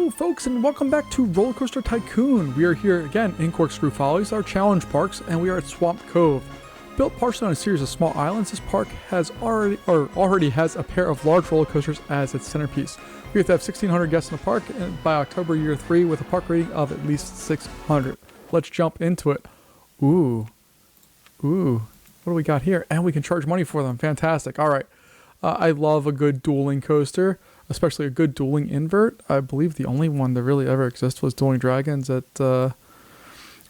Hello folks and welcome back to Roller Coaster Tycoon. We are here again in Corkscrew Follies, our challenge parks, and we are at Swamp Cove. Built partially on a series of small islands, this park already has a pair of large roller coasters as its centerpiece. We have to have 1,600 guests in the park by October year 3 with a park rating of at least 600. Let's jump into it. Ooh. What do we got here? And we can charge money for them. Fantastic. All right. I love a good dueling coaster, especially a good dueling invert. I believe the only one that really ever exists was Dueling Dragons at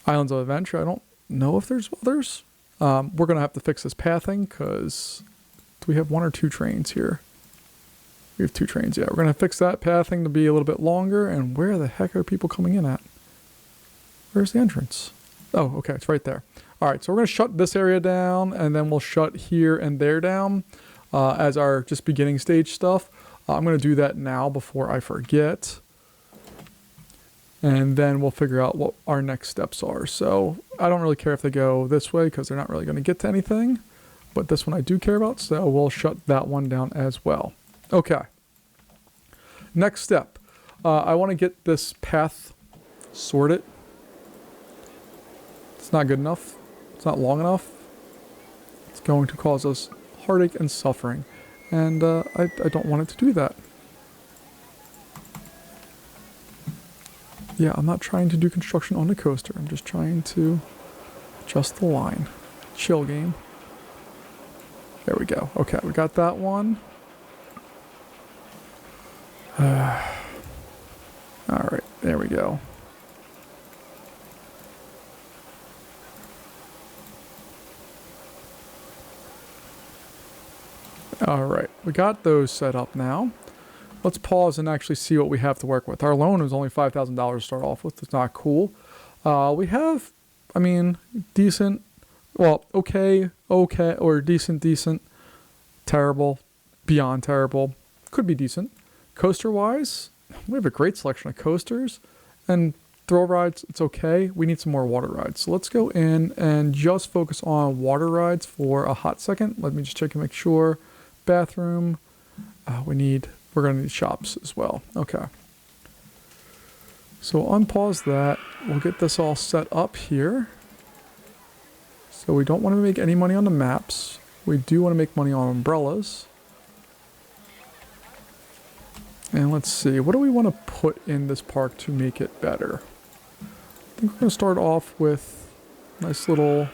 Islands of Adventure. I don't know if there's others. We're going to have to fix this pathing because do we have one or two trains here? We have two trains, yeah. We're going to fix that pathing to be a little bit longer. And where the heck are people coming in at? Where's the entrance? Oh, okay, it's right there. All right, so we're going to shut this area down, and then we'll shut here and there down as our just beginning stage stuff. I'm going to do that now before I forget. And then we'll figure out what our next steps are. So I don't really care if they go this way because they're not really going to get to anything. But this one I do care about, so we'll shut that one down as well. Okay. Next step. I want to get this path sorted. It's not good enough. It's not long enough. It's going to cause us heartache and suffering. And I don't want it to do that. Yeah, I'm not trying to do construction on the coaster. I'm just trying to adjust the line. Chill game. There we go. Okay, we got that one. Alright, there we go. Alright, we got those set up now. Let's pause and actually see what we have to work with. Our loan was only $5,000 to start off with. It's not cool. We have, I mean, decent, well, okay, or decent, terrible, beyond terrible. Could be decent. Coaster-wise, we have a great selection of coasters. And thrill rides, it's okay. We need some more water rides. So let's go in and just focus on water rides for a hot second. Let me just check and make sure. Bathroom. We're going to need shops as well. Okay. So unpause that. We'll get this all set up here. So we don't want to make any money on the maps. We do want to make money on umbrellas. And let's see. What do we want to put in this park to make it better? I think we're going to start off with a nice little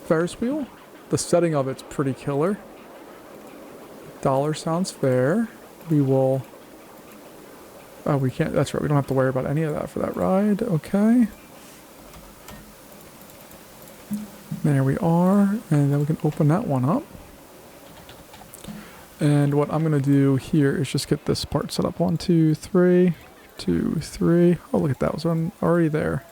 Ferris wheel. The setting of it's pretty killer. $1 sounds fair. We will... Oh, we can't... That's right. We don't have to worry about any of that for that ride. Okay. There we are. And then we can open that one up. And what I'm going to do here is just get this part set up. 1, 2, 3. 2, 3. Oh, look at that. It was already there.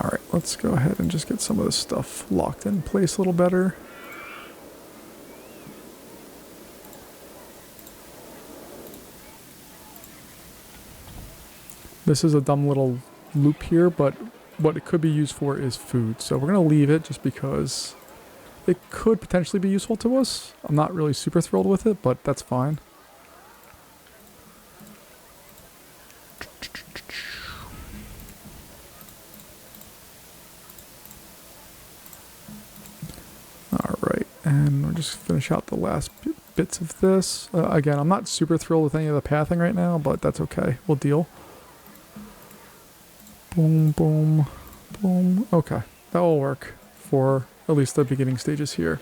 Alright, let's go ahead and just get some of this stuff locked in place a little better. This is a dumb little loop here, but what it could be used for is food. So we're going to leave it just because it could potentially be useful to us. I'm not really super thrilled with it, but that's fine. Alright, and we'll just finish out the last bits of this. Again, I'm not super thrilled with any of the pathing right now, but that's okay. We'll deal. Boom, boom, boom. Okay, that will work for at least the beginning stages here.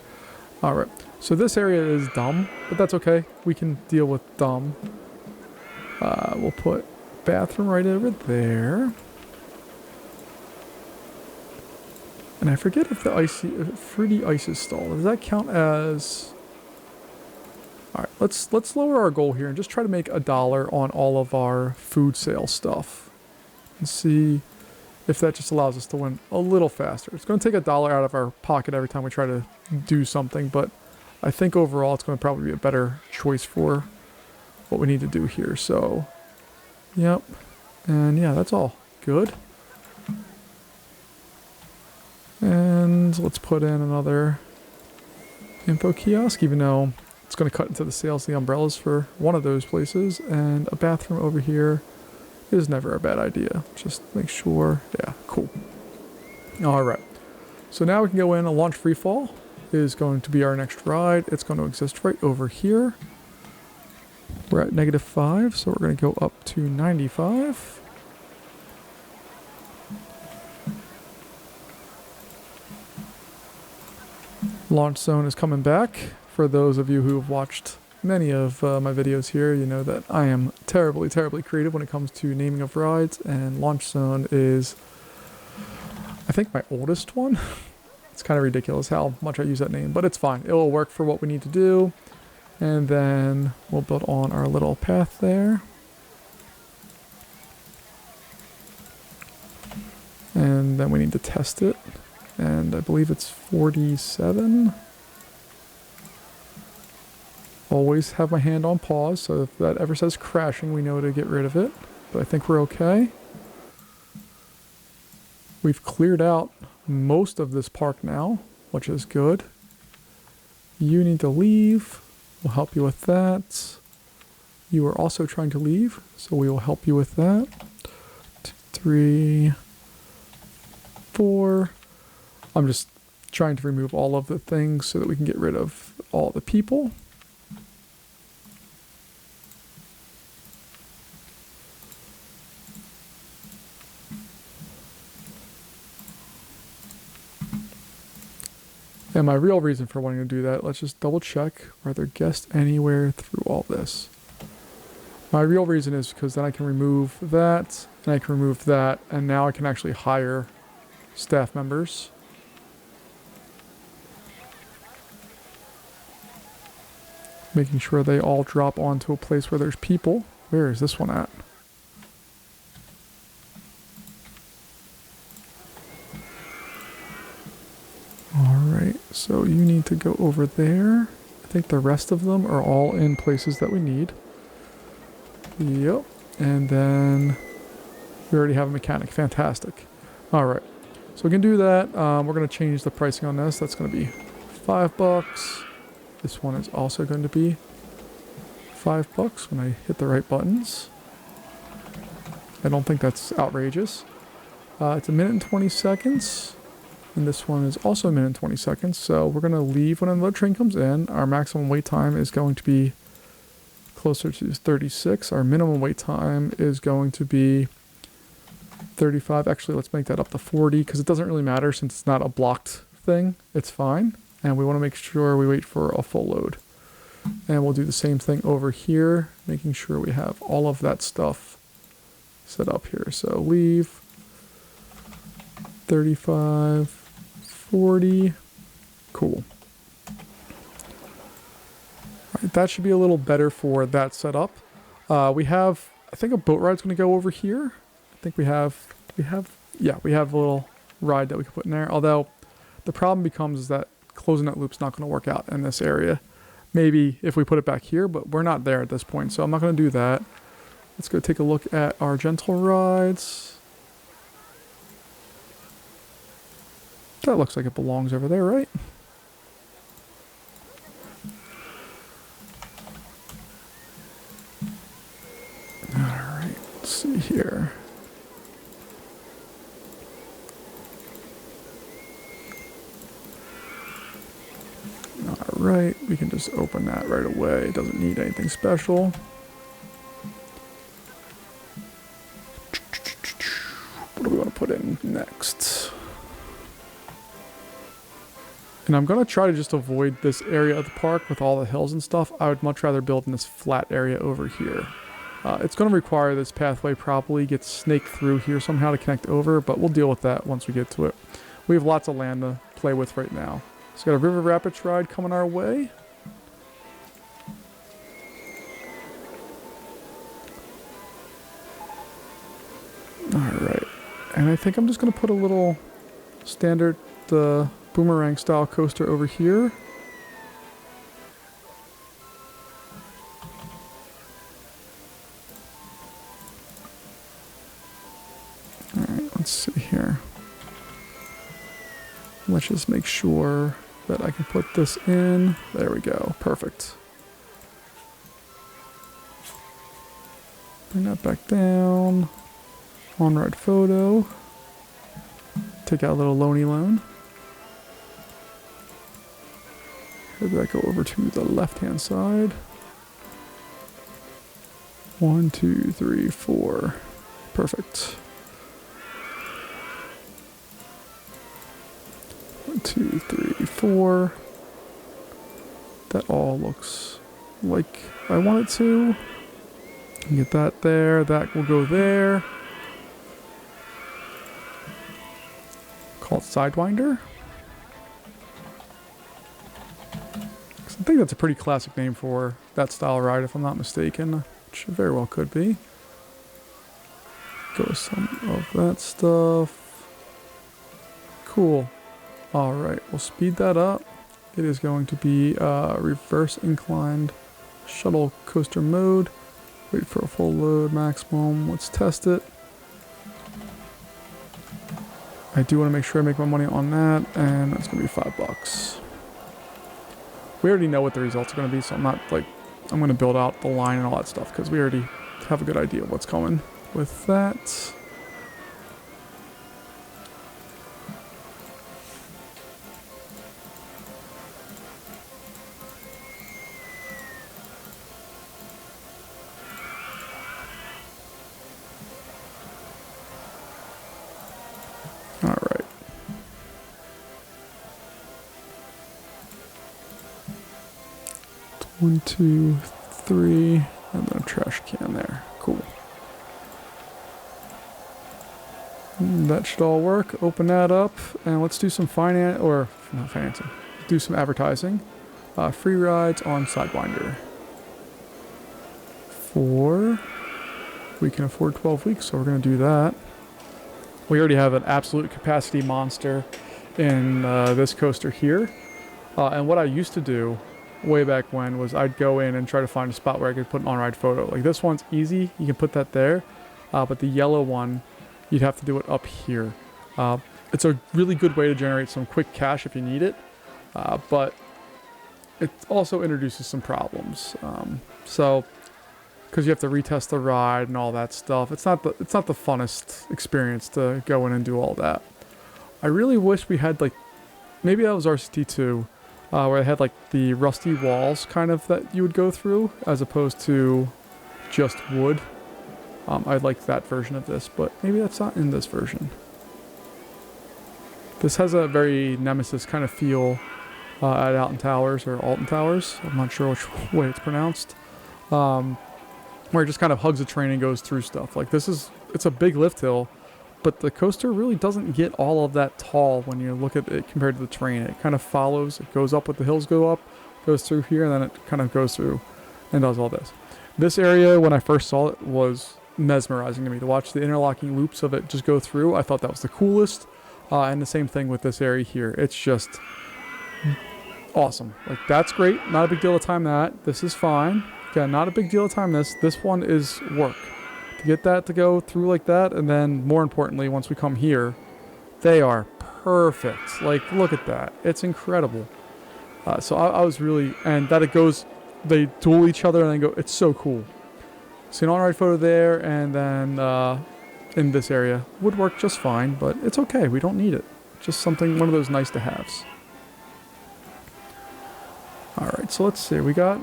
Alright, so this area is dumb, but that's okay. We can deal with dumb. We'll put bathroom right over there. And I forget if the fruity ice is stalled. Does that count as... Alright, let's lower our goal here and just try to make $1 on all of our food sale stuff. And see if that just allows us to win a little faster. It's going to take $1 out of our pocket every time we try to do something, but I think overall it's going to probably be a better choice for what we need to do here. So, yep. And yeah, that's all good. And let's put in another info kiosk, even though it's going to cut into the sales of the umbrellas for one of those places. And a bathroom over here is never a bad idea. Just make sure. Yeah, cool. All right. So now we can go in. A launch free fall is going to be our next ride. It's going to exist right over here. We're at -5, so we're going to go up to 95. Launch zone is coming back. For those of you who have watched many of my videos here, you know that I am terribly, terribly creative when it comes to naming of rides, and launch zone is, I think, my oldest one. It's kind of ridiculous how much I use that name, but it's fine. It will work for what we need to do. And then we'll build on our little path there. And then we need to test it. And I believe it's 47. Always have my hand on pause, so if that ever says crashing, we know to get rid of it. But I think we're okay. We've cleared out most of this park now, which is good. You need to leave. We'll help you with that. You are also trying to leave, so we will help you with that. 2, 3, 4. I'm just trying to remove all of the things so that we can get rid of all the people. And my real reason for wanting to do that, let's just double check, are there guests anywhere through all this? My real reason is because then I can remove that, and I can remove that, and now I can actually hire staff members. Making sure they all drop onto a place where there's people. Where is this one at? Alright, so you need to go over there. I think the rest of them are all in places that we need. Yep. And then we already have a mechanic. Fantastic. Alright, so we can do that. We're going to change the pricing on this. That's going to be $5. This one is also going to be $5 when I hit the right buttons. I don't think that's outrageous. It's 1 minute and 20 seconds. And this one is also 1 minute and 20 seconds. So we're going to leave when another train comes in. Our maximum wait time is going to be closer to 36. Our minimum wait time is going to be 35. Actually, let's make that up to 40 because it doesn't really matter since it's not a blocked thing. It's fine. And we want to make sure we wait for a full load. And we'll do the same thing over here, making sure we have all of that stuff set up here. So leave, 35, 40, cool. All right, that should be a little better for that setup. We have, I think a boat ride's going to go over here. I think we have a little ride that we can put in there. Although the problem becomes is that closing that loop's not going to work out in this area. Maybe if we put it back here, but we're not there at this point, so I'm not going to do that. Let's go take a look at our gentle rides. That looks like it belongs over there, right? Alright, let's see here. Alright, we can just open that right away. It doesn't need anything special. What do we want to put in next? And I'm going to try to just avoid this area of the park with all the hills and stuff. I would much rather build in this flat area over here. It's going to require this pathway probably gets snaked through here somehow to connect over, but we'll deal with that once we get to it. We have lots of land to play with right now. So got a River Rapids ride coming our way. Alright. And I think I'm just going to put a little standard boomerang style coaster over here. let's see here. Let's just make sure that I can put this in. There we go. Perfect. Bring that back down. On-ride photo. Take out a little loany loan. Have that go over to the left-hand side. 1, 2, 3, 4. Perfect. 1, 2, 3, 4. That all looks like I want it to. Get that there. That will go there. Call it Sidewinder. I think that's a pretty classic name for that style ride, if I'm not mistaken. Which very well could be. Go with some of that stuff. Cool. Alright, we'll speed that up. It is going to be reverse inclined shuttle coaster mode. Wait for a full load maximum. Let's test it. I do want to make sure I make my money on that, and that's going to be $5. We already know what the results are going to be, so I'm not like, I'm going to build out the line and all that stuff because we already have a good idea of what's coming with that. All right. One, two, three, and then a trash can there. Cool. And that should all work. Open that up, and let's do some not financing. Do some advertising. Free rides on Sidewinder. We can afford 12 weeks, so we're going to do that. We already have an absolute capacity monster in this coaster here. And what I used to do way back when was I'd go in and try to find a spot where I could put an on-ride photo. Like this one's easy, you can put that there, but the yellow one, you'd have to do it up here. It's a really good way to generate some quick cash if you need it, but it also introduces some problems. Because you have to retest the ride and all that stuff, it's not the funnest experience to go in and do all that. I really wish we had like, maybe that was RCT2, where they had like the rusty walls kind of that you would go through as opposed to just wood. I like that version of this, but maybe that's not in this version. This has a very Nemesis kind of feel at Alton Towers or Alton Towers. I'm not sure which way it's pronounced. Where it just kind of hugs the train and goes through stuff. Like it's a big lift hill, but the coaster really doesn't get all of that tall when you look at it compared to the train. It kind of follows, it goes up what the hills go up, goes through here, and then it kind of goes through and does all this. This area, when I first saw it, was mesmerizing to me. To watch the interlocking loops of it just go through, I thought that was the coolest. And the same thing with this area here. It's just awesome. Like, that's great. Not a big deal to time that. This is fine. Again, not a big deal to time this. This one is work. To get that to go through like that, and then more importantly, once we come here, they are perfect. Like, look at that. It's incredible. So I was really, and that it goes, they duel each other and then go, it's so cool. See an on-ride photo there, and then in this area would work just fine, but it's okay. We don't need it. Just something, one of those nice to haves. All right, so let's see. We got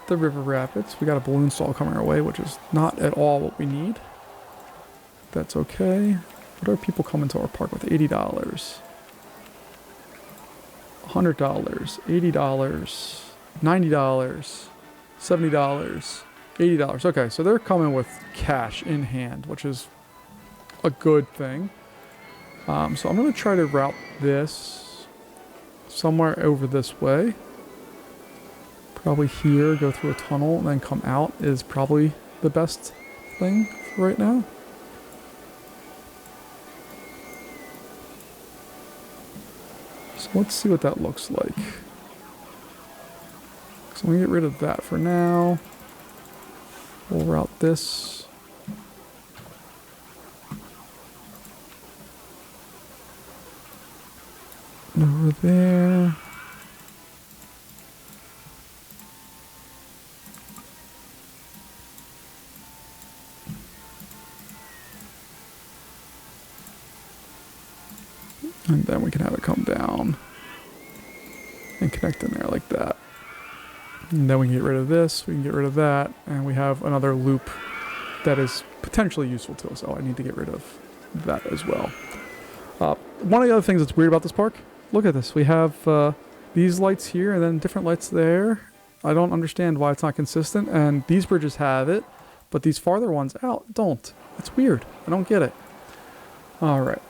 the river rapids. We got a balloon stall coming our way, which is not at all what we need. That's okay. What are people coming to our park with? $80, $100, $80, $90, $70, $80. Okay, so they're coming with cash in hand, which is a good thing. So I'm going to try to route this somewhere over this way. Probably here, go through a tunnel, and then come out is probably the best thing for right now. So let's see what that looks like. So I'm going to get rid of that for now. We'll route this. Over there. And then we can have it come down and connect in there like that. And then we can get rid of this, we can get rid of that, and we have another loop that is potentially useful to us. Oh, I need to get rid of that as well. One of the other things that's weird about this park, look at this. We have these lights here and then different lights there. I don't understand why it's not consistent, and these bridges have it, but these farther ones out don't. It's weird. I don't get it. All right.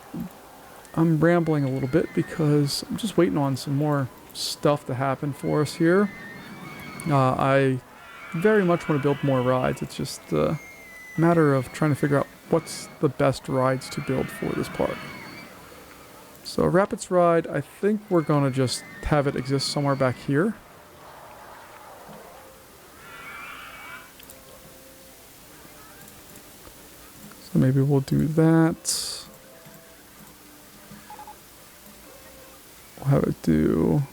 I'm rambling a little bit because I'm just waiting on some more stuff to happen for us here. I very much want to build more rides. It's just a matter of trying to figure out what's the best rides to build for this park. So Rapids ride, I think we're going to just have it exist somewhere back here. So maybe we'll do that. We'll have it do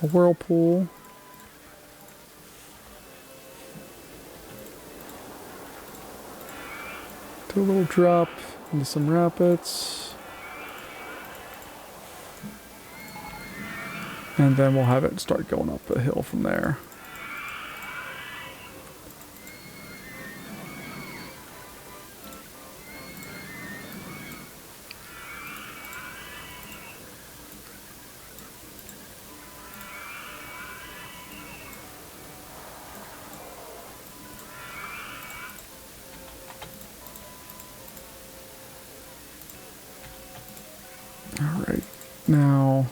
a whirlpool. Do a little drop into some rapids. And then we'll have it start going up a hill from there. Alright, now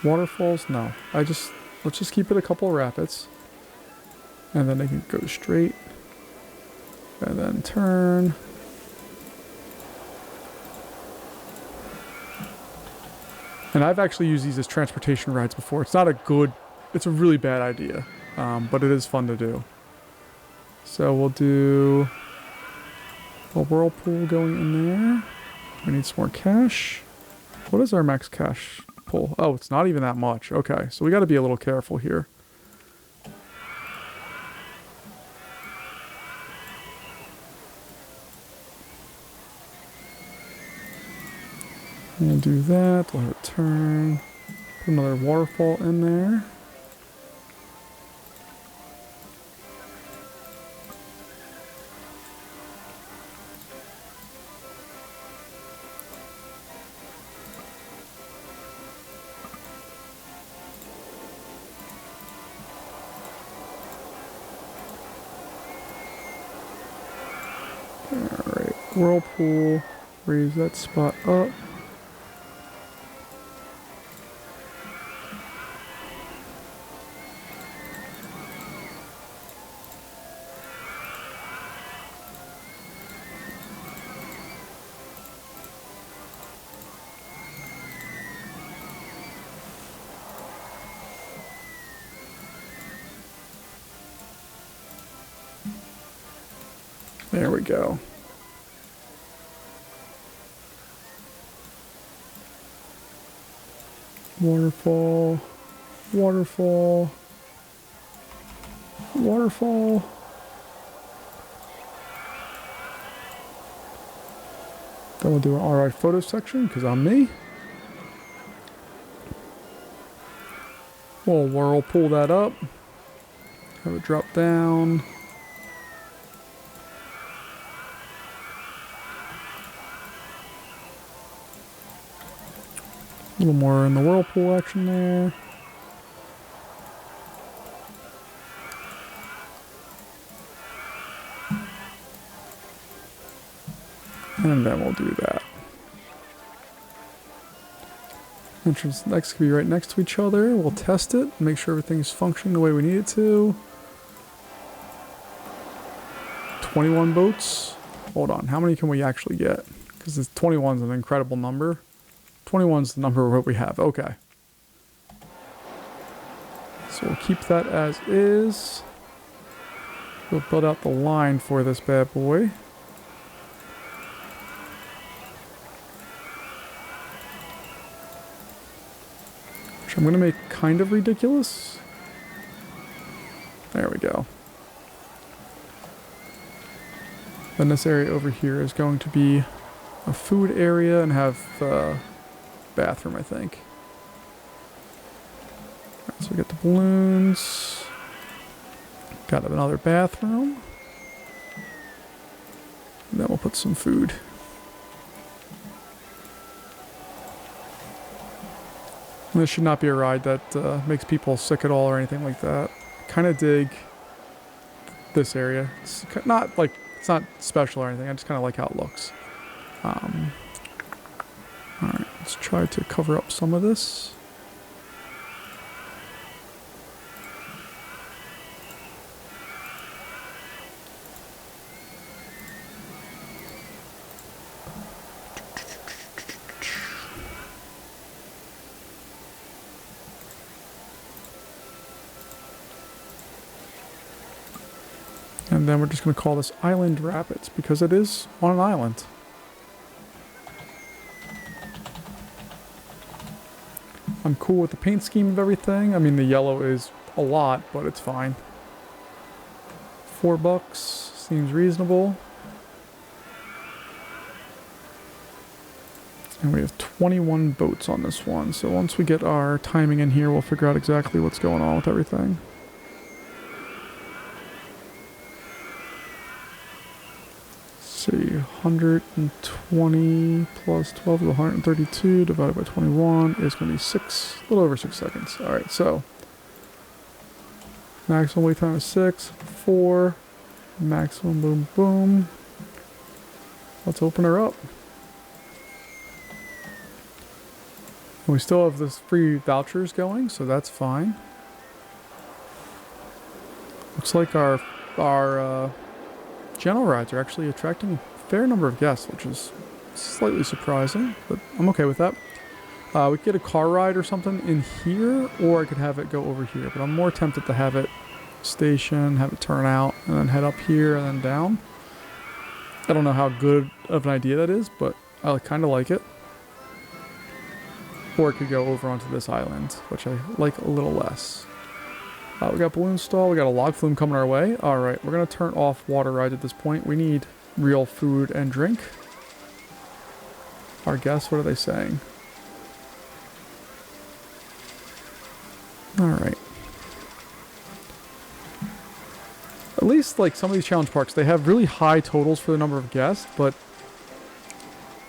waterfalls, no. Let's just keep it a couple of rapids. And then they can go straight. And then turn. And I've actually used these as transportation rides before. It's not a good, it's a really bad idea. But it is fun to do. So we'll do a whirlpool going in there. We need some more cash. What is our max cash pull? Oh, it's not even that much. Okay, so we got to be a little careful here. We'll do that. We'll have it turn. Put another waterfall in there. Alright, whirlpool, raise that spot up. There we go. Waterfall, waterfall, waterfall. Then we'll do an alright photo section because I'm me. We'll whirlpool that up. Have it drop down. A little more in the whirlpool action there. And then we'll do that. Entrance next can be right next to each other. We'll test it, make sure everything's functioning the way we need it to. 21 boats. Hold on, how many can we actually get? Because 21 is an incredible number. 21 is the number of what we have. Okay. So we'll keep that as is. We'll build out the line for this bad boy. I'm going to make kind of ridiculous. There we go. Then this area over here is going to be a food area and have a bathroom, I think. Alright, so we got the balloons. Got another bathroom. And then we'll put some food. And this should not be a ride that makes people sick at all or anything like that. Kind of dig this area. It's not like, it's not special or anything. I just kind of like how it looks. Alright, let's try to cover up some of this. And then we're just going to call this Island Rapids because it is on an island. I'm cool with the paint scheme of everything. I mean, the yellow is a lot, but it's fine. $4 seems reasonable. And we have 21 boats on this one. So once we get our timing in here, we'll figure out exactly what's going on with everything. See, 120 plus 12 is 132 divided by 21 is going to be a little over 6 seconds. All right, so maximum wait time is 6, 4, maximum boom boom. Let's open her up. And we still have this free vouchers going, so that's fine. Looks like our general rides are actually attracting a fair number of guests, which is slightly surprising, but I'm okay with that. We could get a car ride or something in here, or I could have it go over here, but I'm more tempted to have it station, have it turn out, and then head up here and then down. I don't know how good of an idea that is, but I kind of like it. Or it could go over onto this island, which I like a little less. We got balloon stall, we got a log flume coming our way. Alright, we're going to turn off water ride at this point. We need real food and drink. Our guests, what are they saying? Alright. At least, like, some of these challenge parks, they have really high totals for the number of guests, but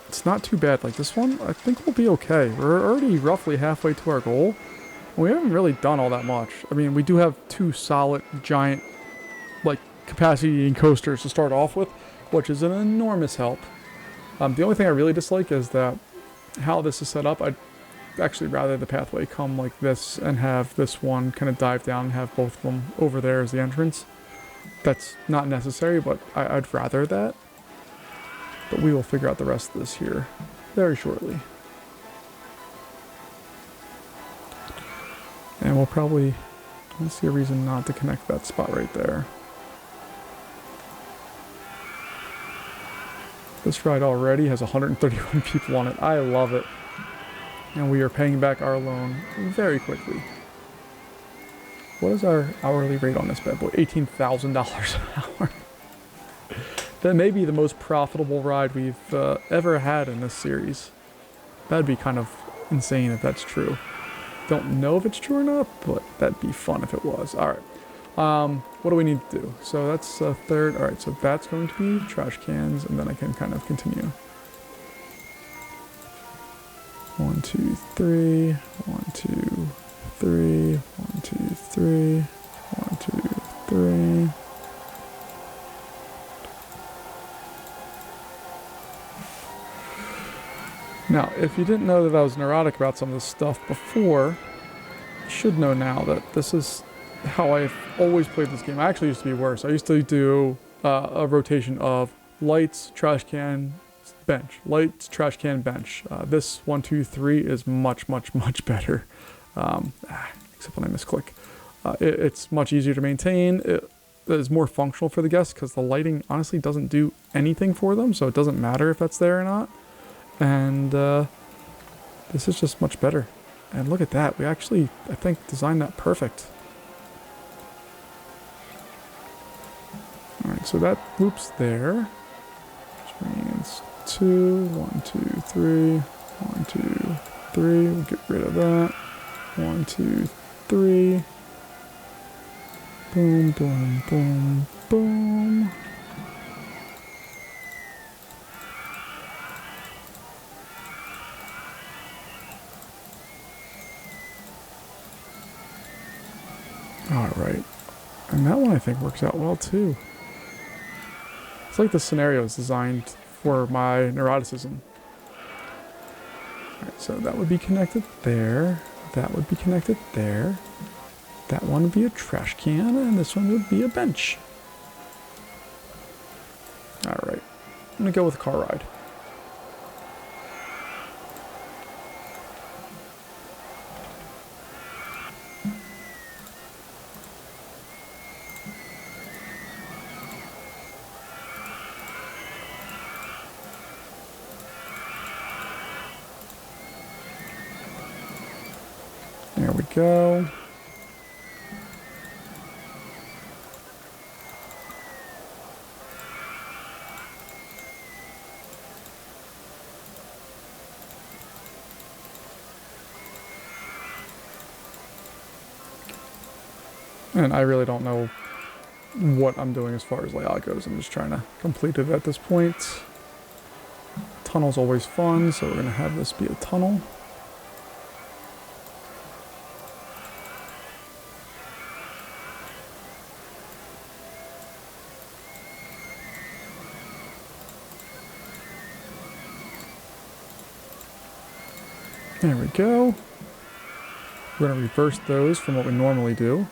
it's not too bad. Like, this one, I think we'll be okay. We're already roughly halfway to our goal. We haven't really done all that much. I mean, we do have 2 solid, giant, like, capacity coasters to start off with, which is an enormous help. The only thing I really dislike is that how this is set up. I'd actually rather the pathway come like this and have this one kind of dive down and have both of them over there as the entrance. That's not necessary, but I'd rather that. But we will figure out the rest of this here very shortly. And we'll probably, I don't see a reason not to connect that spot right there. This ride already has 131 people on it. I love it. And we are paying back our loan very quickly. What is our hourly rate on this bad boy? $18,000 an hour. That may be the most profitable ride we've ever had in this series. That'd be kind of insane if that's true. Don't know if it's true or not, but that'd be fun if it was. Alright. What do we need to do? So that's a third. Alright, so that's going to be trash cans, and then I can kind of continue. 1, 2, 3. 1, 2, 3. 1, 2, 3. 1, 2, 3. Now, if you didn't know that I was neurotic about some of this stuff before, you should know now that this is how I've always played this game. I actually used to be worse. I used to do a rotation of lights, trash can, bench. Lights, trash can, bench. This 1, 2, 3 is much, much, much better. Except when I misclick. It's much easier to maintain. It is more functional for the guests because the lighting honestly doesn't do anything for them, so it doesn't matter if that's there or not. And this is just much better. And look at that. We actually, I think, designed that perfect. Alright, so that loops there. Which means 2, 1, 2, 3, 1, 2, 3. We'll get rid of that. 1, 2, 3. Boom, boom, boom, boom. Alright. And that one I think works out well too. It's like the scenario is designed for my neuroticism. Alright, so that would be connected there. That would be connected there. That one would be a trash can, and this one would be a bench. Alright. I'm gonna go with a car ride. There we go. And I really don't know what I'm doing as far as layout goes. I'm just trying to complete it at this point. Tunnel's always fun, so we're going to have this be a tunnel. There we go. We're going to reverse those from what we normally do.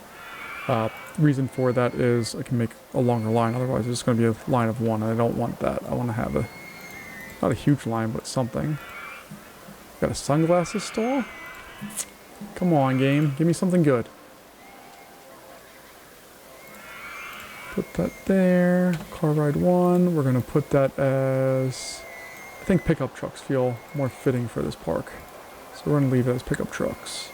Reason for that is I can make a longer line, otherwise it's going to be a line of one, and I don't want that. I want to have not a huge line, but something. Got a sunglasses stall? Come on, game. Give me something good. Put that there. Car ride 1. We're going to put that as... I think pickup trucks feel more fitting for this park. So we're going to leave it as pickup trucks.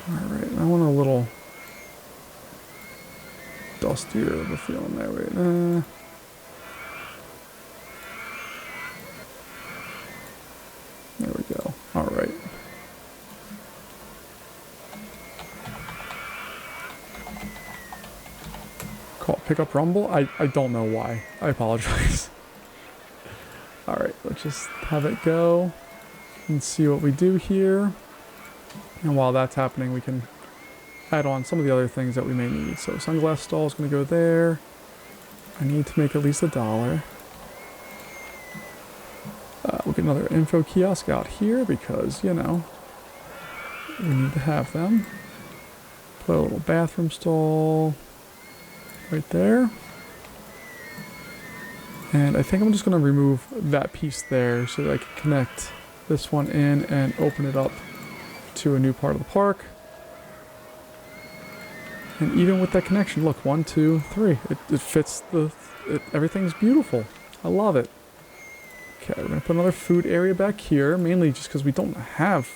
Alright, I want a little dustier of a feeling there right now. There we go. Alright. Call it Pickup Rumble? I don't know why. I apologize. Alright, let's just have it go and see what we do here. And while that's happening, we can add on some of the other things that we may need. So sunglass stall is going to go there. I need to make at least $1. We'll get another info kiosk out here because, you know, we need to have them. Put a little bathroom stall right there. And I think I'm just going to remove that piece there so that I can connect this one in and open it up to a new part of the park. And even with that connection, look, 1, 2, 3. It fits everything's beautiful. I love it. Okay, we're going to put another food area back here, mainly just because we don't have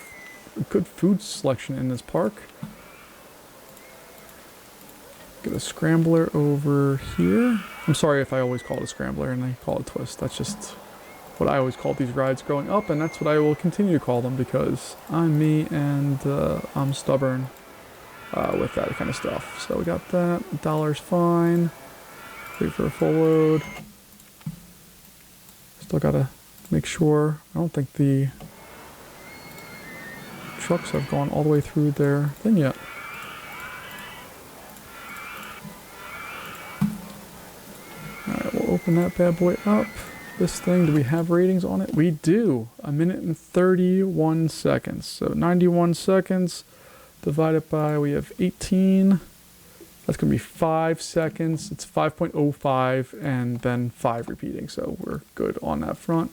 a good food selection in this park. Get a scrambler over here. I'm sorry if I always call it a scrambler and I call it a twist. That's just what I always called these rides growing up, and that's what I will continue to call them because I'm me and I'm stubborn with that kind of stuff. So we got that. $1's fine. Wait for a full load. Still gotta make sure. I don't think the trucks have gone all the way through their thing yet. Alright, we'll open that bad boy up. This thing, do we have ratings on it? We do. 1 minute and 31 seconds. So 91 seconds divided by, we have 18. That's going to be 5 seconds. It's 5.05 and then 5 repeating. So we're good on that front.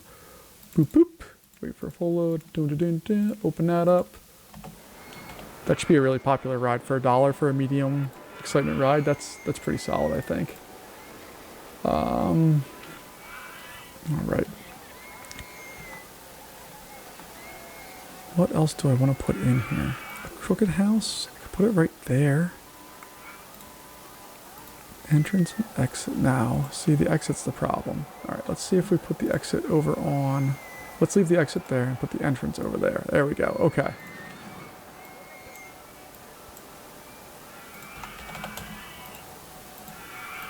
Boop, boop. Wait for a full load. Dun, dun, dun, dun. Open that up. That should be a really popular ride for $1 for a medium excitement ride. That's pretty solid, I think. All right. What else do I want to put in here? A crooked house? I could put it right there. Entrance and exit now. See, the exit's the problem. Alright, let's see if we put the exit over on... Let's leave the exit there and put the entrance over there. There we go. Okay.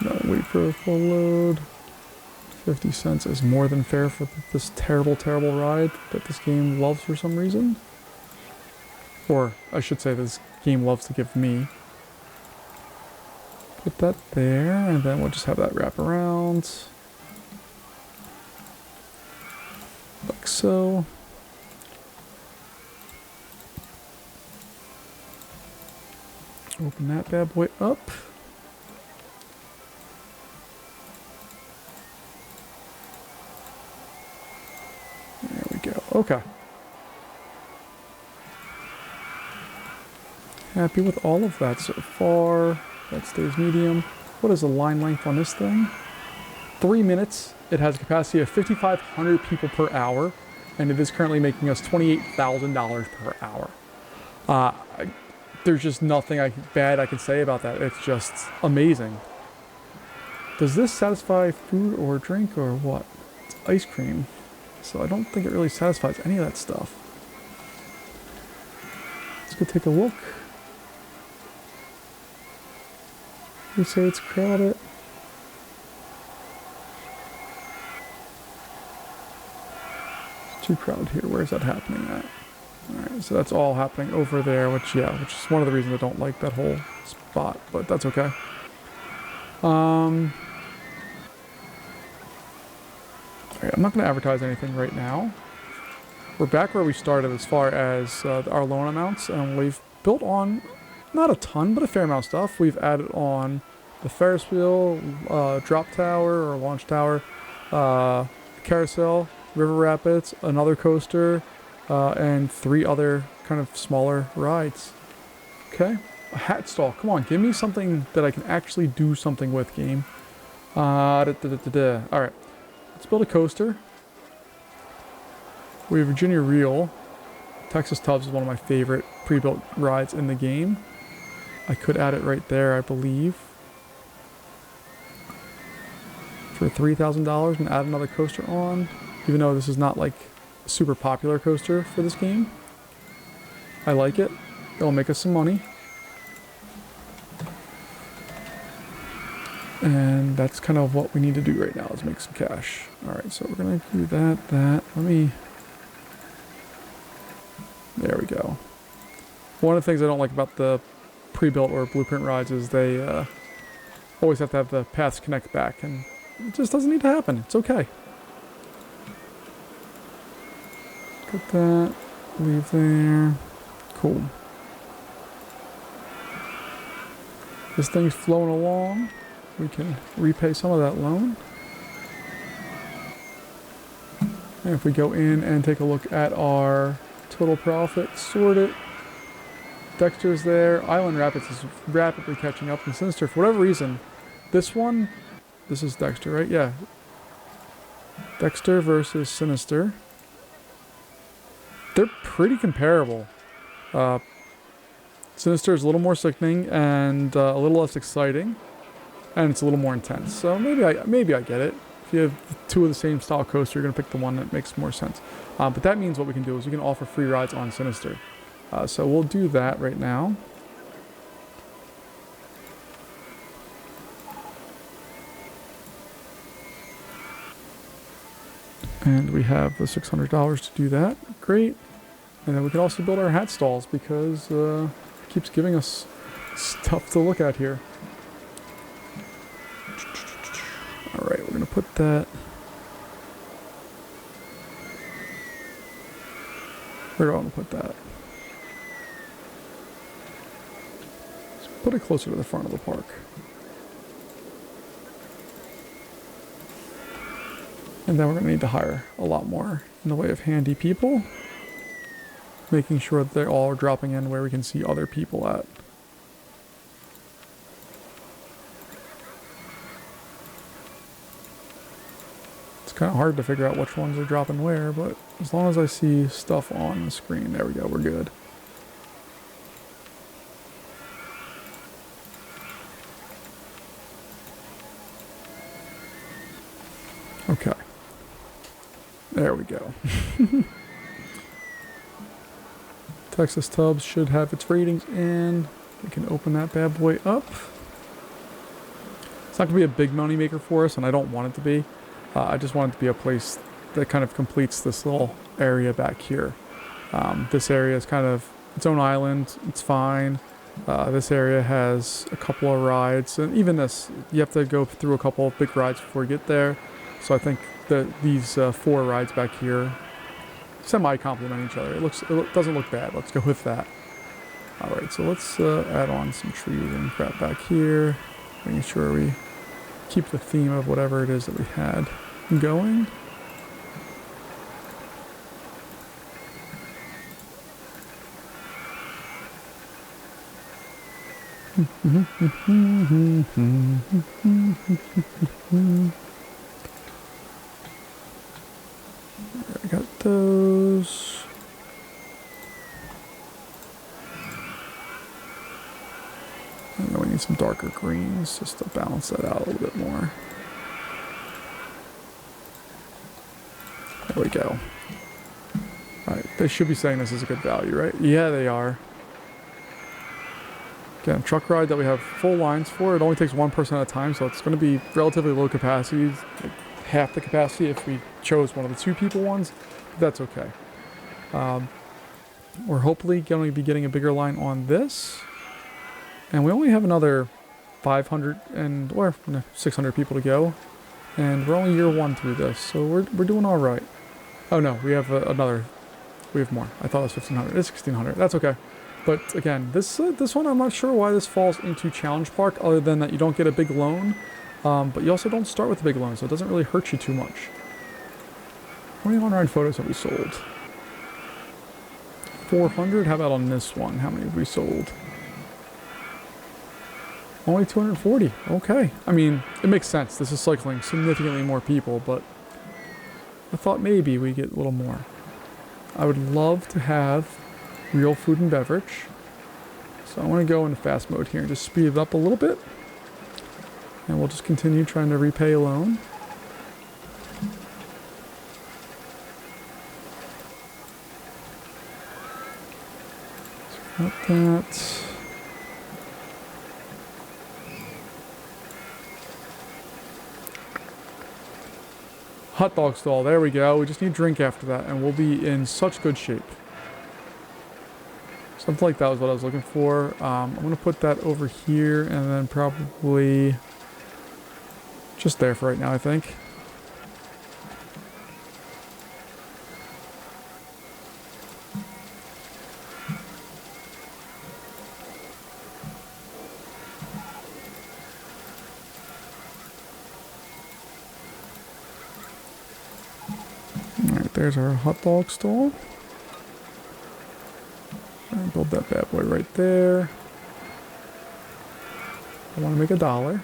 No, wait for a full load. 50 cents is more than fair for this terrible, terrible ride that this game loves for some reason. Or, I should say, this game loves to give me. Put that there, and then we'll just have that wrap around. Like so. Open that bad boy up. There we go. Okay. Happy with all of that so far. That stays medium. What is the line length on this thing? 3 minutes. It has a capacity of 5,500 people per hour, and it is currently making us $28,000 per hour. There's just nothing bad I can say about that. It's just amazing. Does this satisfy food or drink or what? It's ice cream, so I don't think it really satisfies any of that stuff. Let's go take a look. You say it's crowded. It's too crowded here. Where's that happening at? Alright, so that's all happening over there, which is one of the reasons I don't like that whole spot, but that's okay. Alright, I'm not going to advertise anything right now. We're back where we started as far as our loan amounts, and we've built on not a ton, but a fair amount of stuff. We've added on the Ferris wheel, drop tower or launch tower, carousel, river rapids, another coaster, and 3 other kind of smaller rides. Okay, a hat stall. Come on, give me something that I can actually do something with, game. All right, let's build a coaster. We have Virginia Reel. Texas Tubs is one of my favorite pre-built rides in the game. I could add it right there, I believe, for $3,000 and add another coaster on, even though this is not like a super popular coaster for this game. I like it. It'll make us some money. And that's kind of what we need to do right now, is make some cash. Alright, so we're going to do that. There we go. One of the things I don't like about the pre-built or blueprint rides is they always have to have the paths connect back, and it just doesn't need to happen. It's okay. Put that, leave there. Cool. This thing's flowing along. We can repay some of that loan. And if we go in and take a look at our total profit, sort it. Dexter's there. Island Rapids is rapidly catching up. And Sinister, for whatever reason, this is Dexter, right? Yeah. Dexter versus Sinister. They're pretty comparable. Sinister is a little more sickening and a little less exciting, and it's a little more intense. So maybe I get it. If you have 2 of the same style coaster, you're gonna pick the one that makes more sense. But that means what we can do is we can offer free rides on Sinister. So we'll do that right now. And we have the $600 to do that. Great. And then we can also build our hat stalls because it keeps giving us stuff to look at here. Alright, we're going to put that... Where do I want to put that? Let's put it closer to the front of the park. And then we're going to need to hire a lot more in the way of handy people. Making sure that they're all dropping in where we can see other people at. Let's kind of hard to figure out which ones are dropping where, but as long as I see stuff on the screen, there we go, we're good. Okay. There we go. Texas Tubs should have its ratings in. We can open that bad boy up. It's not going to be a big money maker for us, and I don't want it to be. I just want it to be a place that kind of completes this little area back here. This area is kind of its own island. It's fine. This area has a couple of rides, and even this, you have to go through a couple of big rides before you get there. So I think that these 4 rides back here semi-complement each other. It doesn't look bad. Let's go with that. Alright, so let's add on some trees and crap back here. Making sure we keep the theme of whatever it is that we had going. I got those. And then we need some darker greens just to balance that out a little bit more. There we go. Alright, they should be saying this is a good value, right? Yeah, they are. Again, truck ride that we have full lines for. It only takes one person at a time, so it's going to be relatively low capacity. Like half the capacity if we chose one of the 2 people ones. But that's okay. We're hopefully going to be getting a bigger line on this. And we only have another 500 or 600 people to go. And we're only year 1 through this, so we're doing all right. Oh no, we have we have more. I thought it was 1,500. It's 1,600. That's okay. But again, this one, I'm not sure why this falls into Challenge Park, other than that you don't get a big loan. But you also don't start with a big loan, so it doesn't really hurt you too much. How many on-ride photos have we sold? 400? How about on this one? How many have we sold? Only 240. Okay. I mean, it makes sense. This is cycling significantly more people, but I thought maybe we get a little more. I would love to have real food and beverage. So I want to go into fast mode here and just speed it up a little bit. And we'll just continue trying to repay a loan. Got that. Hot dog stall, there we go. We just need drink after that and we'll be in such good shape. Something like that was what I was looking for. I'm going to put that over here and then probably just there for right now, I think. Alright, there's our hot dog stall. And build that bad boy right there. I want to make $1.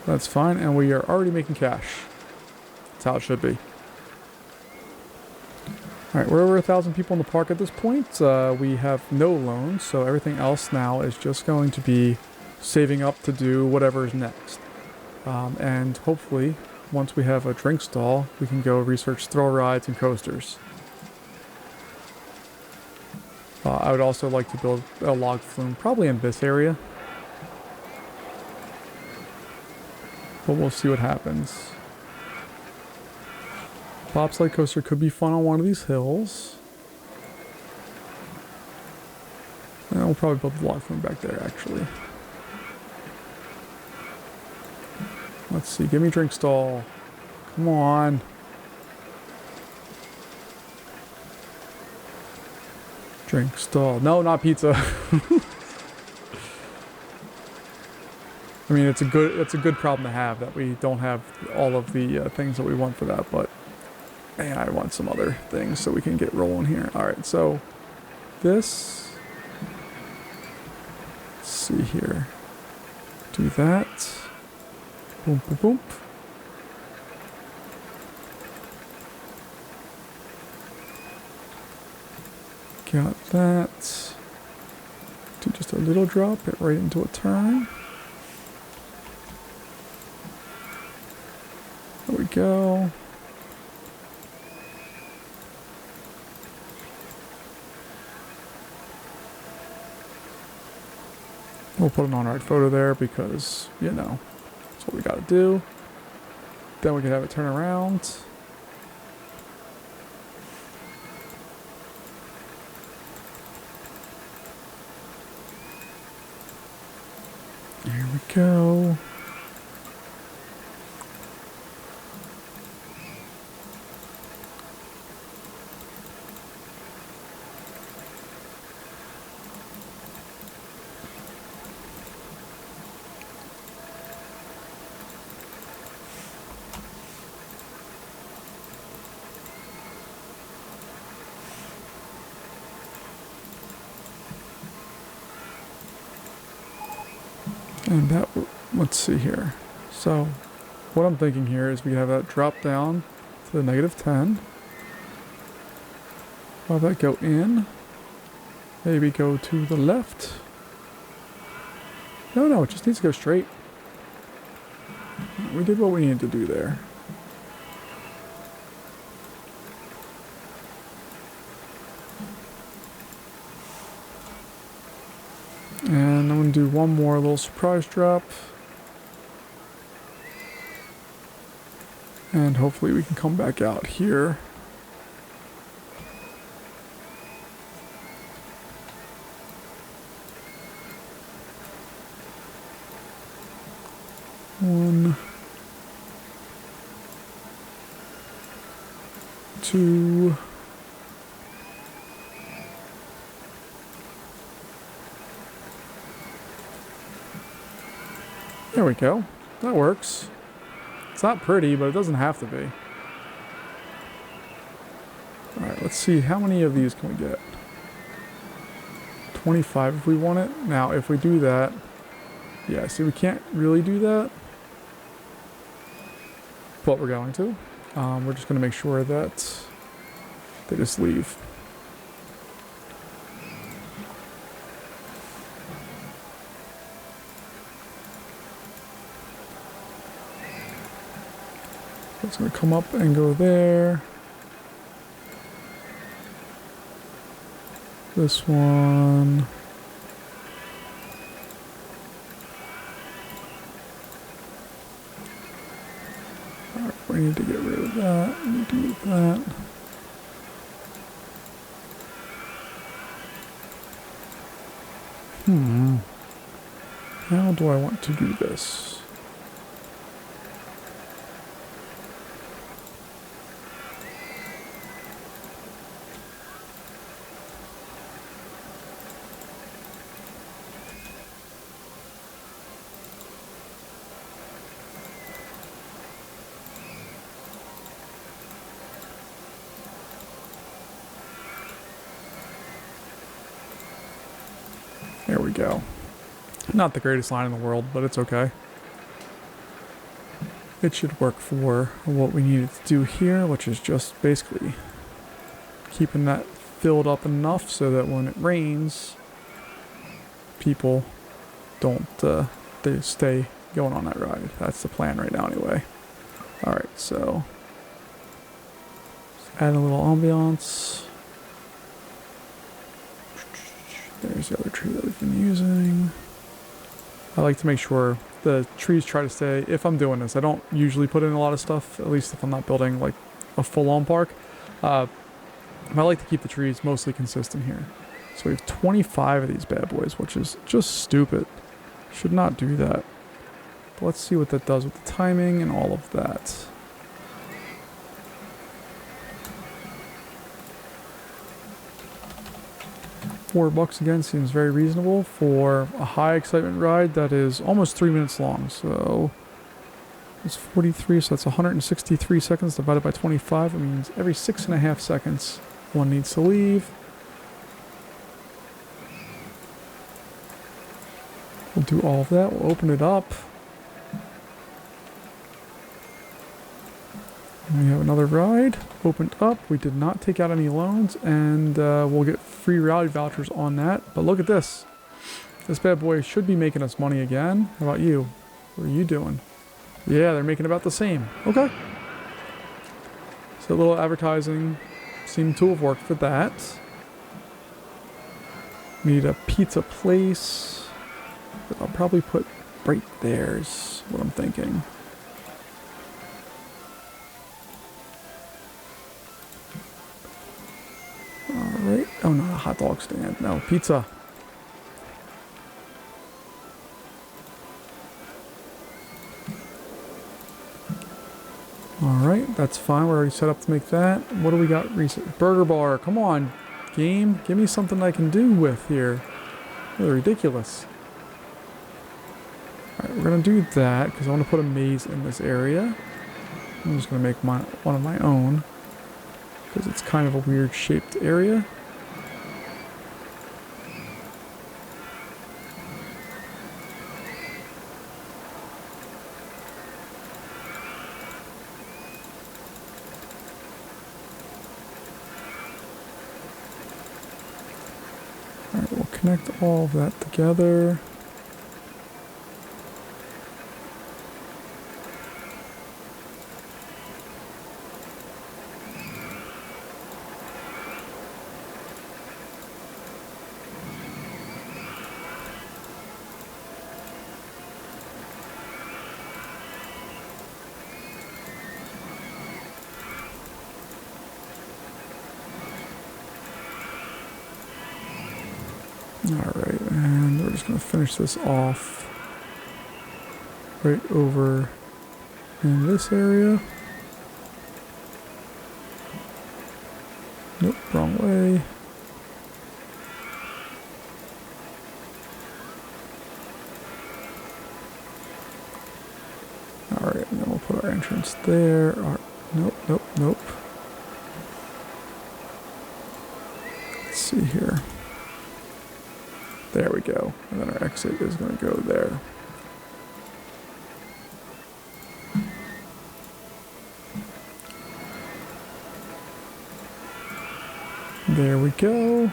That's fine, and we are already making cash. That's how it should be. Alright, we're over 1,000 people in the park at this point. We have no loans, so everything else now is just going to be saving up to do whatever is next. And hopefully, once we have a drink stall, we can go research thrill rides and coasters. I would also like to build a log flume, probably in this area. But we'll see what happens. Bobsled coaster could be fun on one of these hills. And we'll probably build the log flume back there, actually. Let's see, give me drink stall. Come on. Drink stall. No, not pizza. I mean, it's a good problem to have that we don't have all of the things that we want for that, but man, I want some other things so we can get rolling here. All right, so this. Let's see here. Do that. Boom, boom, boom. that. Do just a little drop, it right into a turn. There we go. We'll put an on-ride photo there because, you know, that's what we gotta do. Then we can have it turn around. There we go. And that, let's see here. So, what I'm thinking here is we have that drop down to the -10. Have that go in. Maybe go to the left. No, it just needs to go straight. We did what we needed to do there. And I'm going to do one more little surprise drop. And hopefully we can come back out here. One, two, there we go. That works. It's not pretty, but it doesn't have to be. Alright, let's see. How many of these can we get? 25 if we want it. Now, if we do that... Yeah, see, we can't really do that. But we're going to. We're just going to make sure that they just leave. It's going to come up and go there. This one. Alright, we need to get rid of that. We need to move that. How do I want to do this? There we go. Not the greatest line in the world, but it's okay. It should work for what we needed to do here, which is just basically keeping that filled up enough so that when it rains, people don't they stay going on that ride. That's the plan right now anyway. Alright, so add a little ambiance. There's the other tree that we've been using. I like to make sure the trees try to stay, if I'm doing this, I don't usually put in a lot of stuff, at least if I'm not building like a full-on park. I like to keep the trees mostly consistent here. So we have 25 of these bad boys, which is just stupid. Should not do that. But let's see what that does with the timing and all of that. $4 again seems very reasonable for a high excitement ride that is almost 3 minutes long. So it's 43, so that's 163 seconds divided by 25. It means every 6.5 seconds one needs to leave. We'll do all of that. We'll open it up. We have another ride opened up. We did not take out any loans, and we'll get free ride vouchers on that. But look at this. This bad boy should be making us money again. How about you? What are you doing? Yeah, they're making about the same. Okay. So a little advertising seemed to have worked for that. We need a pizza place that I'll probably put right there is what I'm thinking. Alright. Oh no, a hot dog stand. No, pizza. Alright, that's fine. We're already set up to make that. What do we got recent? Burger bar. Come on, game. Give me something I can do with here. Really ridiculous. Alright, we're going to do that because I want to put a maze in this area. I'm just going to make one of my own because it's kind of a weird shaped area. Alright, we'll connect all of that together. Alright, and we're just going to finish this off right over in this area. Nope, wrong way. Alright, and then we'll put our entrance there. Nope, nope, nope. Let's see here. There we go. And then our exit is going to go there. There we go.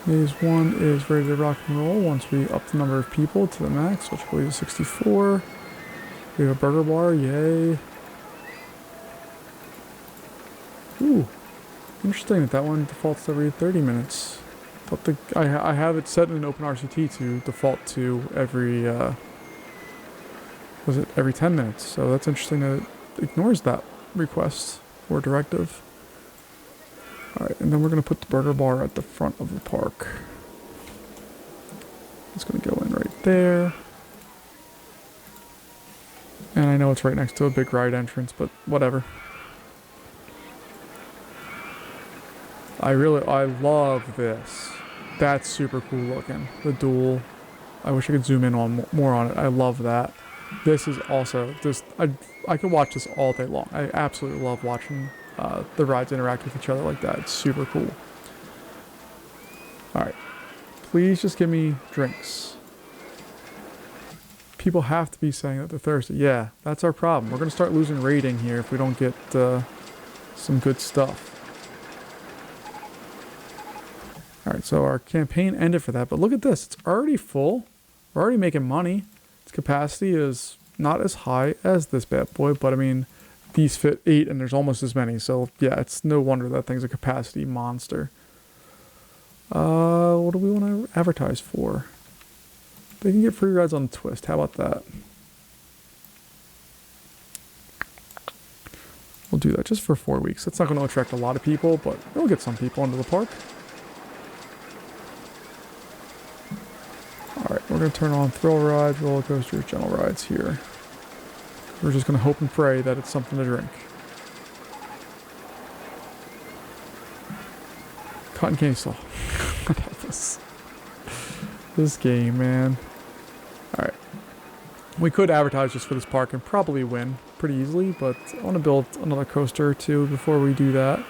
Maze 1 is ready to rock and roll once we up the number of people to the max, which I believe is 64. We have a burger bar, yay. Ooh. Interesting that one defaults every 30 minutes. But I have it set in an open RCT to default to every, every 10 minutes. So that's interesting that it ignores that request or directive. Alright, and then we're going to put the burger bar at the front of the park. It's going to go in right there. And I know it's right next to a big ride entrance, but whatever. I love this. That's super cool looking. The duel. I wish I could zoom in on more on it. I love that. This is also just, I could watch this all day long. I absolutely love watching the rides interact with each other like that. It's super cool. Alright. Please just give me drinks. People have to be saying that they're thirsty. Yeah, that's our problem. We're going to start losing rating here if we don't get some good stuff. Alright, so our campaign ended for that, but look at this. It's already full. We're already making money. Its capacity is not as high as this bad boy, but I mean, these fit 8 and there's almost as many, so yeah, it's no wonder that thing's a capacity monster. What do we want to advertise for? They can get free rides on the Twist. How about that? We'll do that just for 4 weeks. That's not going to attract a lot of people, but it'll get some people into the park. Alright, we're going to turn on thrill rides, roller coasters, gentle rides here. We're just going to hope and pray that it's something to drink. Cotton candy saw. I love this game, man. Alright. We could advertise just for this park and probably win pretty easily, but I want to build another coaster or two before we do that.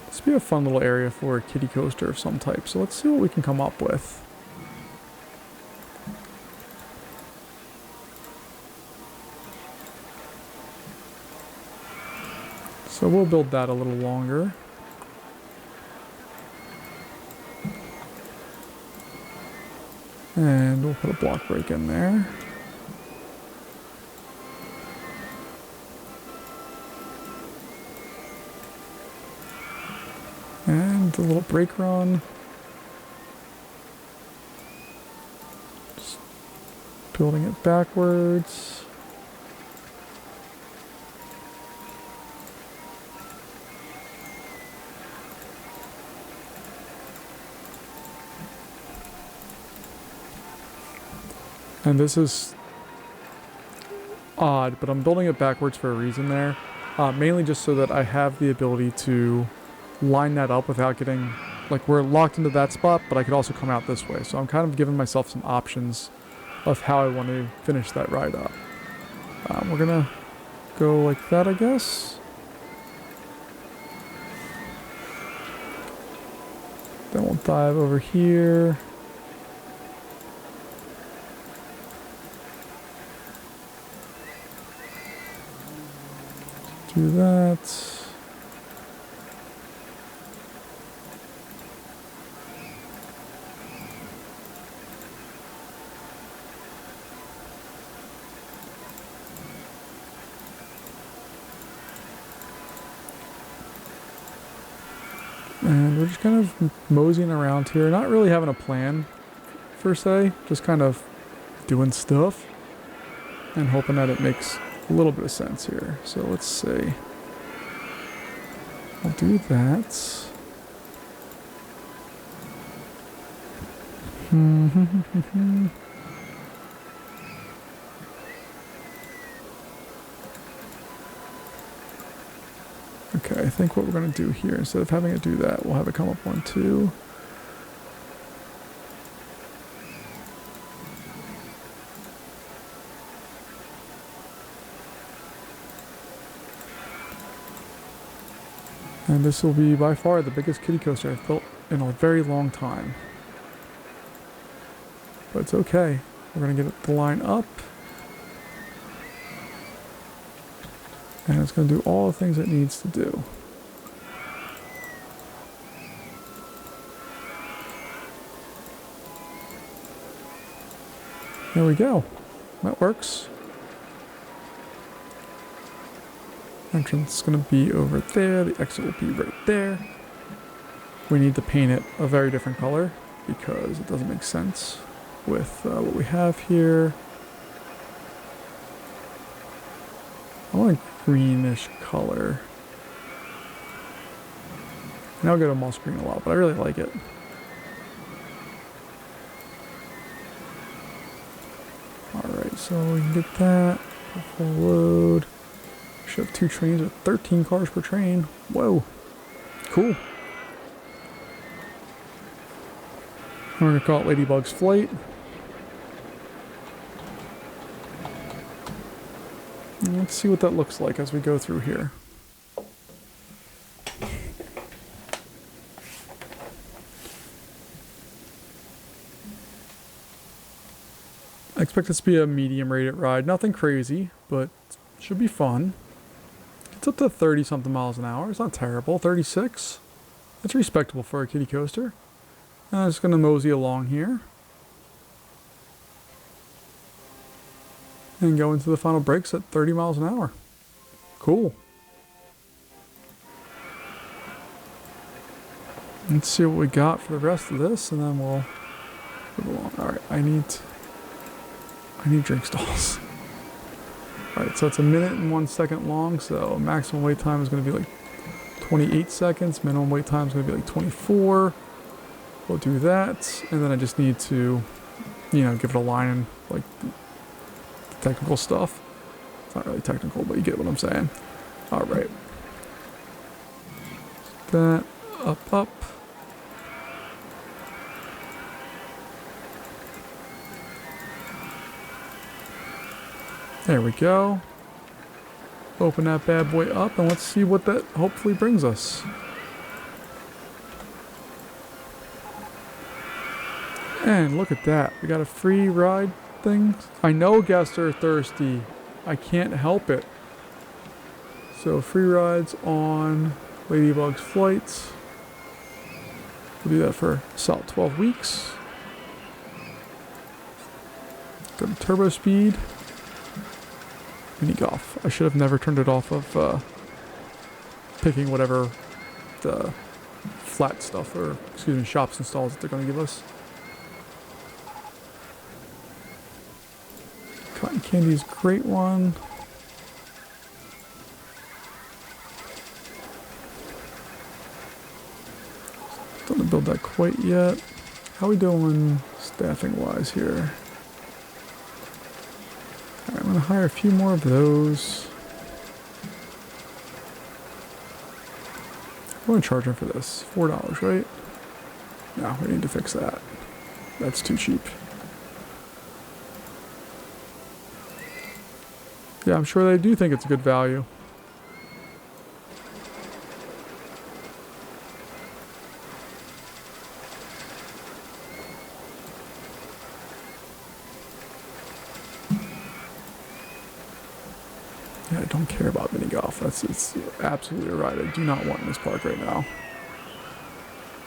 This would be a fun little area for a kiddie coaster of some type, so let's see what we can come up with. So we'll build that a little longer. And we'll put a block break in there. And a little brake run. Just building it backwards. And this is odd, but I'm building it backwards for a reason there. Mainly just so that I have the ability to line that up without getting, like, we're locked into that spot, but I could also come out this way. So I'm kind of giving myself some options of how I want to finish that ride up. We're gonna go like that, I guess. Then we'll dive over here. Do that. And we're just kind of moseying around here, not really having a plan, per se, just kind of doing stuff and hoping that it makes a little bit of sense here. So let's see. I'll do that. Okay, I think what we're going to do here, instead of having it do that, we'll have it come up 1, 2. And this will be by far the biggest kiddie coaster I've built in a very long time. But it's okay. We're going to get the line up. And it's going to do all the things it needs to do. There we go. That works. Entrance is going to be over there. The exit will be right there. We need to paint it a very different color because it doesn't make sense with what we have here. I want a greenish color. And I'll go to moss green a lot, but I really like it. Alright, so we can get that. Full load. Should have 2 trains with 13 cars per train. Whoa. Cool. We're going to call it Ladybug's Flight. And let's see what that looks like as we go through here. I expect this to be a medium rated ride. Nothing crazy, but should be fun. It's up to 30 something miles an hour. It's not terrible. 36. That's respectable for a kiddie coaster. And I'm just going to mosey along here. And go into the final brakes at 30 miles an hour. Cool. Let's see what we got for the rest of this, and then we'll move along. Alright, I need drink stalls. Alright, so it's 1 minute and 1 second long, so maximum wait time is going to be like 28 seconds. Minimum wait time is going to be like 24. We'll do that, and then I just need to, you know, give it a line and like technical stuff. It's not really technical, but you get what I'm saying. Alright. That, up. There we go. Open that bad boy up, and let's see what that hopefully brings us. And look at that. We got a free ride thing. I know guests are thirsty. I can't help it. So free rides on Ladybug's flights. We'll do that for about 12 weeks. Go to turbo speed. Mini golf. I should have never turned it off of picking whatever the flat stuff, or excuse me, shops and stalls that they're going to give us. Cotton candy is a great one. Don't build that quite yet. How are we doing staffing wise here? Alright, I'm going to hire a few more of those. I'm going to charge them for this. $4, right? No, we need to fix that. That's too cheap. Yeah, I'm sure they do think it's a good value. Yeah, I don't care about mini golf. It's absolutely right. I do not want in this park right now.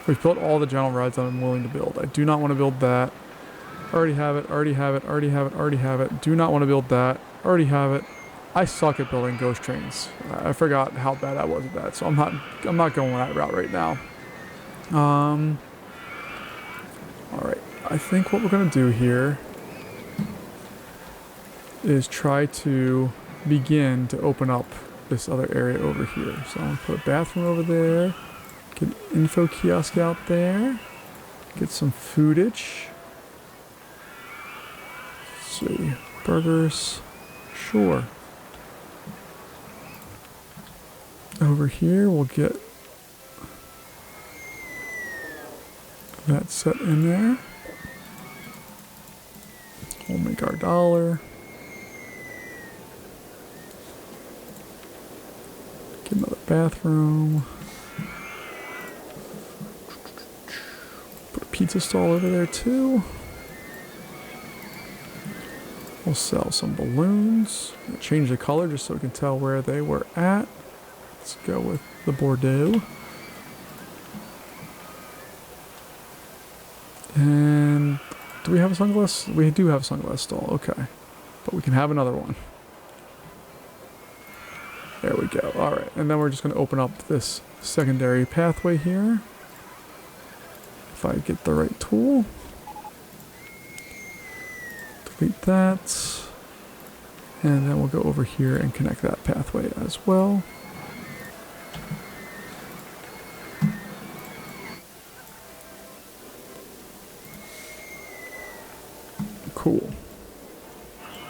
We've built all the general rides that I'm willing to build. I do not want to build that. Already have it, already have it, already have it, already have it. Do not want to build that. Already have it. I suck at building ghost trains. I forgot how bad I was at that, so I'm not going that route right now. Alright. I think what we're gonna do here is try to begin to open up this other area over here. So I'm gonna put a bathroom over there, get an info kiosk out there, get some foodage. Let's see, burgers, sure. Over here we'll get that set in there. We'll make our dollar. Get another bathroom. Put a pizza stall over there too. We'll sell some balloons. We'll change the color just so we can tell where they were at. Let's go with the Bordeaux. And do we have a sunglass? We do have a sunglass stall, okay. But we can have another one. There we go. Alright, and then we're just going to open up this secondary pathway here. If I get the right tool. Delete that. And then we'll go over here and connect that pathway as well. Cool.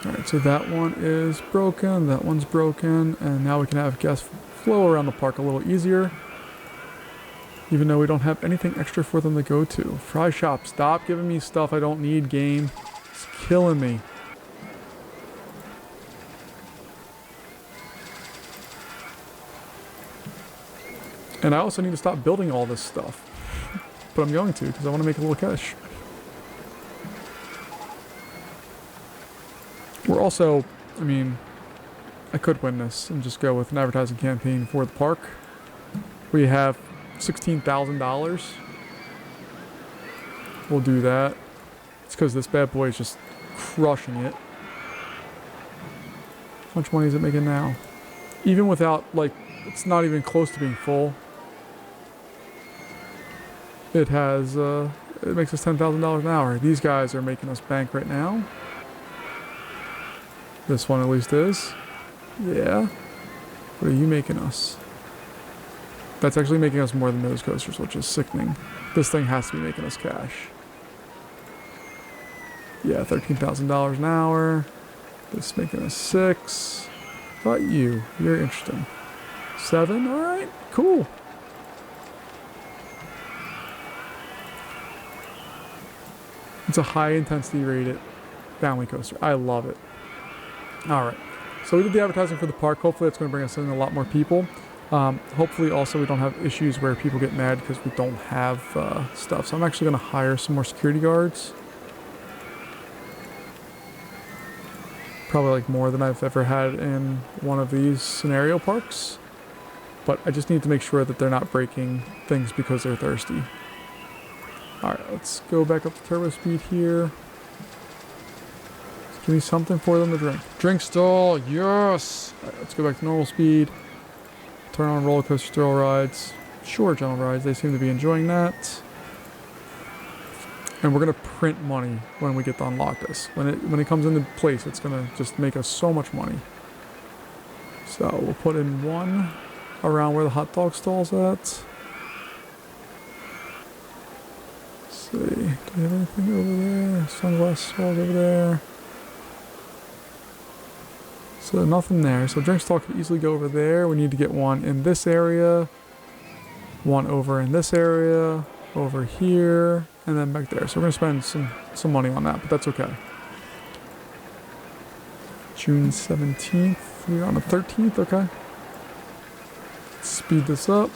Alright, so that one is broken, that one's broken, and now we can have guests flow around the park a little easier. Even though we don't have anything extra for them to go to. Fry shop, stop giving me stuff I don't need, game. It's killing me. And I also need to stop building all this stuff. But I'm going to, because I want to make a little cash. We're also, I mean, I could win this and just go with an advertising campaign for the park. We have $16,000. We'll do that. It's because this bad boy is just crushing it. How much money is it making now? Even without, like, it's not even close to being full. It has, it makes us $10,000 an hour. These guys are making us bank right now. This one at least is. Yeah. What are you making us? That's actually making us more than those coasters, which is sickening. This thing has to be making us cash. Yeah, $13,000 an hour. This is making us 6. How about you? You're interesting. 7? Alright, cool. It's a high intensity rated family coaster. I love it. Alright, so we did the advertising for the park. Hopefully it's going to bring us in a lot more people. Hopefully also we don't have issues where people get mad because we don't have stuff. So I'm actually going to hire some more security guards. probably like more than I've ever had in one of these scenario parks. But I just need to make sure that they're not breaking things because they're thirsty. Alright, let's go back up to turbo speed here. Give me something for them to drink. Drink stall, yes! Alright, let's go back to normal speed. Turn on roller coaster thrill rides. Sure, gentle rides, they seem to be enjoying that. And we're gonna print money when we get to unlock this. When it comes into place, it's gonna just make us so much money. So we'll put in one around where the hot dog stall's at. Let's see, do we have anything over there? Sunglass stalls over there. So nothing there. So drink stall could easily go over there. We need to get one in this area, one over in this area, over here, and then back there. So we're gonna spend some money on that, but that's okay. June 17th. We're on the 13th. Okay. Let's speed this up.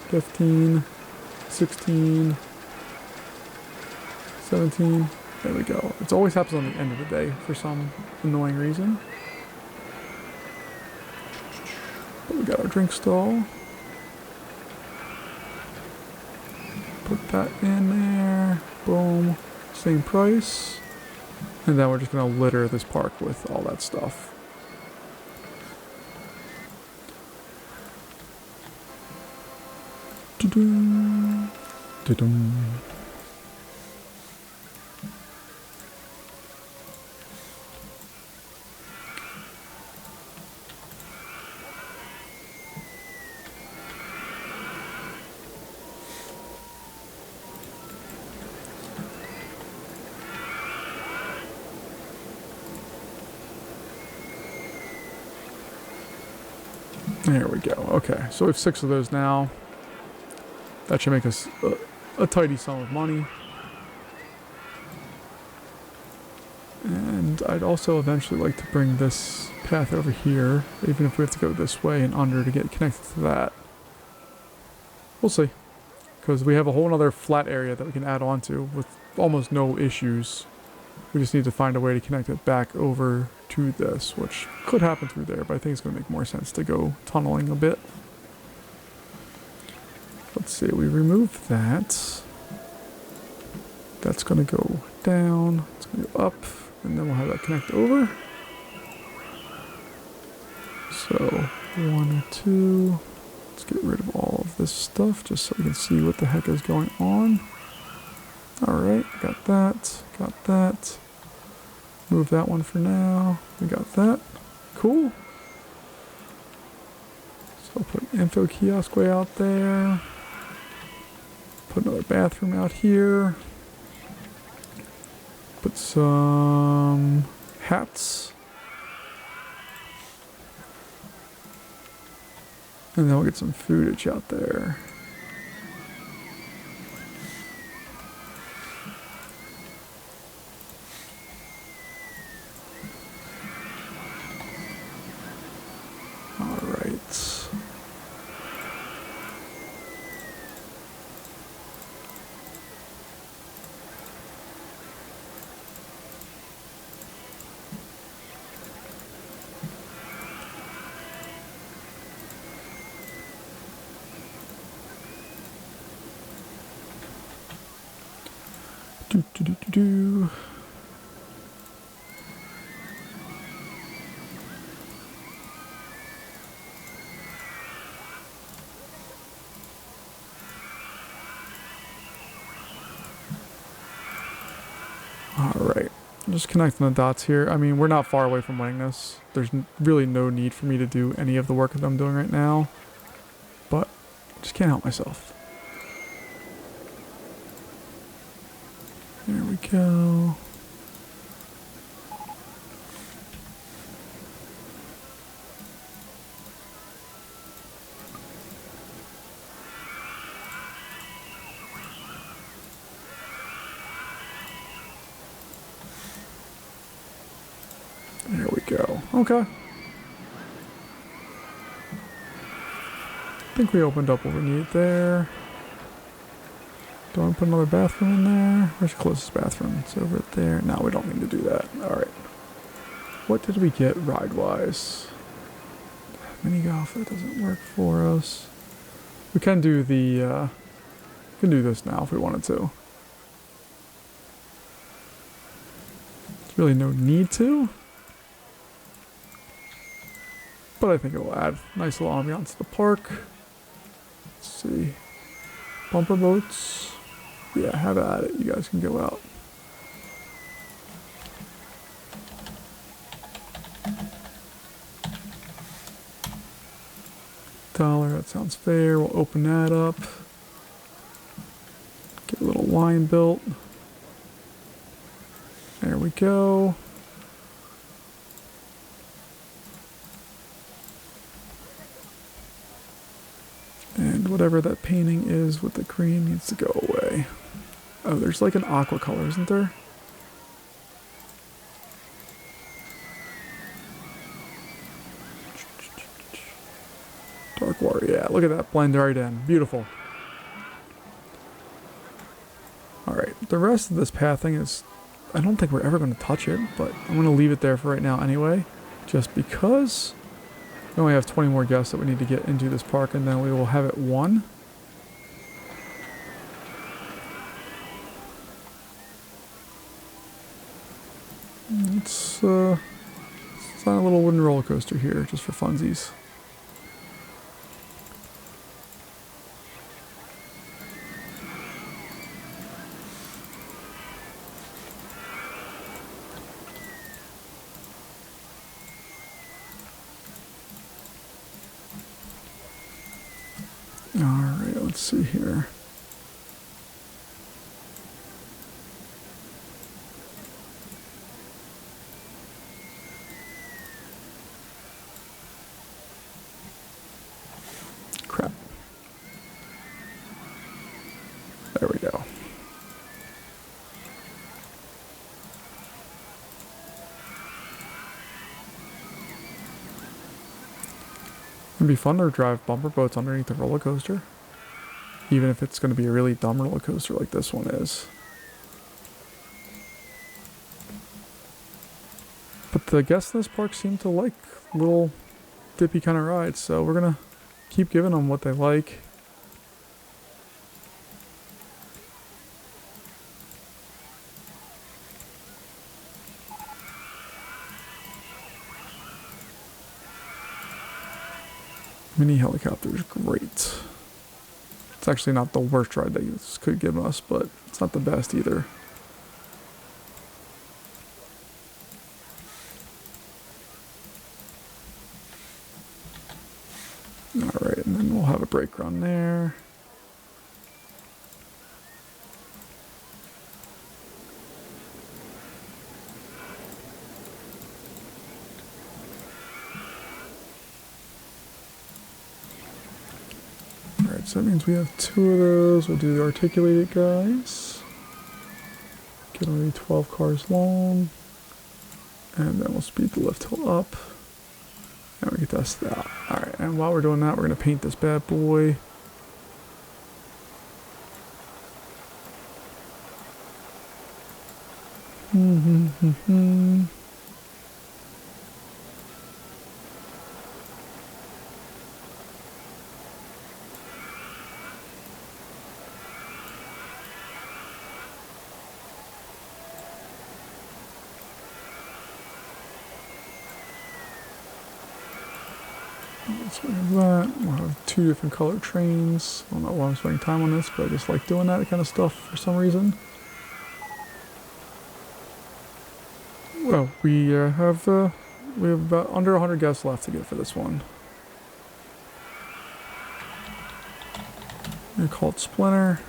15, 16, 17. There we go. It always happens on the end of the day for some annoying reason. But we got our drink stall. Put that in there. Boom. Same price. And then we're just going to litter this park with all that stuff. Da-dum. Da-dum. There we go. Okay, so we have 6 of those now. That should make us a tidy sum of money. And I'd also eventually like to bring this path over here, even if we have to go this way and under to get connected to that. We'll see. Because we have a whole other flat area that we can add on to with almost no issues. We just need to find a way to connect it back over to this, which could happen through there, but I think it's going to make more sense to go tunneling a bit. Let's see, we remove that. That's going to go down, it's going to go up, and then we'll have that connect over. So, 1 or 2. Let's get rid of all of this stuff just so we can see what the heck is going on. Alright, got that, got that. Move that one for now. We got that. Cool. So I'll put an info kiosk way out there. Put another bathroom out here. Put some hats. And then we'll get some foodage out there. Do. Alright, just connecting the dots here. I mean, we're not far away from winning this. There's really no need for me to do any of the work that I'm doing right now. But I just can't help myself. There we go. There we go. Okay. I think we opened up what we need there. Do I want to put another bathroom in there? Where's the closest bathroom? It's over there. No, we don't need to do that. Alright. what did we get ride-wise? Mini golf, that doesn't work for us. We can do the, we can do this now if we wanted to. There's really no need to. But I think it will add nice little ambiance to the park. Let's see. Bumper boats. Yeah, have at it. You guys can go out. $1, that sounds fair. We'll open that up. Get a little line built. There we go. And whatever that painting is with the green needs to go away. Oh, there's like an aqua color, isn't there? Dark water, yeah, look at that blend right in. Beautiful. Alright, the rest of this pathing is, I don't think we're ever going to touch it, but I'm going to leave it there for right now anyway, just because we only have 20 more guests that we need to get into this park, and then we will have it 1. Let's design a little wooden roller coaster here, just for funsies. Alright, let's see here. Crap. There we go. It'd be fun to drive bumper boats underneath the roller coaster, even if it's going to be a really dumb roller coaster like this one is. But the guests in this park seem to like little dippy kind of rides, so we're going to keep giving them what they like. Mini helicopter is great. It's actually not the worst ride that this could give us, but it's not the best either. Alright, and then we'll have a brake run there. Alright, so that means we have 2 of those. We'll do the articulated guys. Get only 12 cars long. And then we'll speed the lift hill up. And we can test that. Alright, and while we're doing that, we're going to paint this bad boy. So we have that. We'll have 2 different colored trains. I don't know why I'm spending time on this, but I just like doing that kind of stuff for some reason. Well, we have about under 100 guests left to get for this one. I'm gonna call it Splinter.